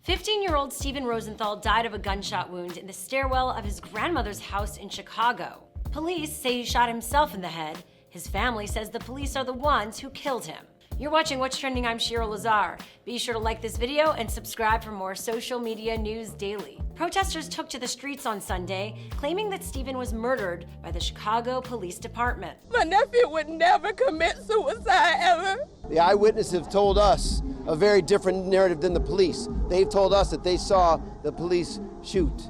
15-year-old Steven Rosenthal died of a gunshot wound in the stairwell of his grandmother's house in Chicago. Police say he shot himself in the head. His family says the police are the ones who killed him. You're watching What's Trending. I'm Shira Lazar. Be sure to like this video and subscribe for more social media news daily. Protesters took to the streets on Sunday, claiming that Steven was murdered by the Chicago Police Department. My nephew would never commit suicide ever. The eyewitnesses have told us a very different narrative than the police. They've told us that they saw the police shoot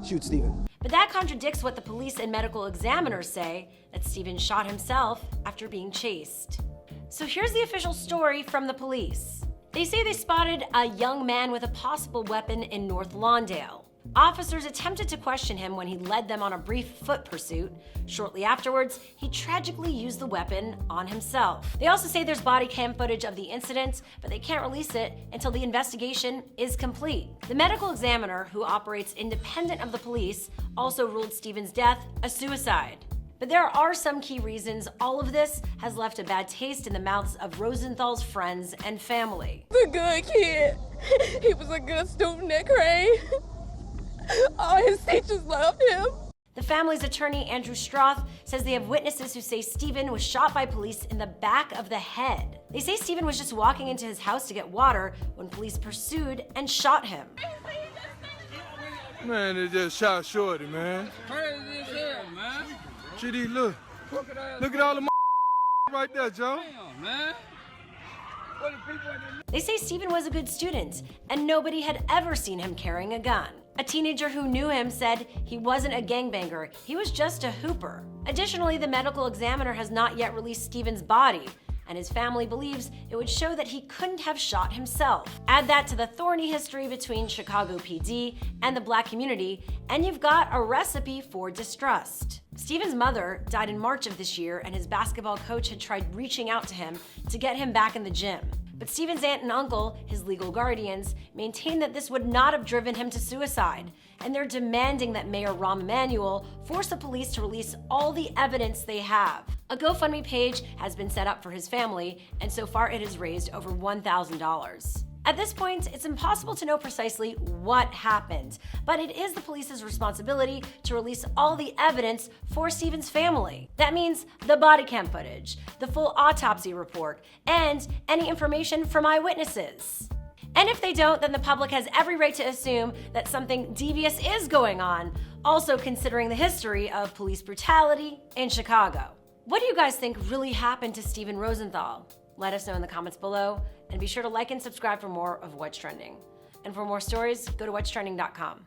Steven. But that contradicts what the police and medical examiners say, that Steven shot himself after being chased. So here's the official story from the police. They say they spotted a young man with a possible weapon in North Lawndale. Officers attempted to question him when he led them on a brief foot pursuit. Shortly afterwards, he tragically used the weapon on himself. They also say there's body cam footage of the incident, but they can't release it until the investigation is complete. The medical examiner, who operates independent of the police, also ruled Steven's death a suicide. But there are some key reasons all of this has left a bad taste in the mouths of Rosenthal's friends and family. He was a good kid. He was a good student at Crane. All his teachers loved him. The family's attorney, Andrew Stroth, says they have witnesses who say Steven was shot by police in the back of the head. They say Steven was just walking into his house to get water when police pursued and shot him. Man, they just shot Shorty, man. Crazy as hell, man. GD, look. Look at all the right there, Joe. Damn, man. What the people in They say Steven was a good student, and nobody had ever seen him carrying a gun. A teenager who knew him said he wasn't a gangbanger, he was just a hooper. Additionally, the medical examiner has not yet released Steven's body, and his family believes it would show that he couldn't have shot himself. Add that to the thorny history between Chicago PD and the Black community, and you've got a recipe for distrust. Steven's mother died in March of this year, and his basketball coach had tried reaching out to him to get him back in the gym. But Steven's aunt and uncle, his legal guardians, maintain that this would not have driven him to suicide, and they're demanding that Mayor Rahm Emanuel force the police to release all the evidence they have. A GoFundMe page has been set up for his family, and so far it has raised over $1,000. At this point, it's impossible to know precisely what happened, but it is the police's responsibility to release all the evidence for Steven's family. That means the body cam footage, the full autopsy report, and any information from eyewitnesses. And if they don't, then the public has every right to assume that something devious is going on, also considering the history of police brutality in Chicago. What do you guys think really happened to Steven Rosenthal? Let us know in the comments below, and be sure to like and subscribe for more of What's Trending. And for more stories, go to whatstrending.com.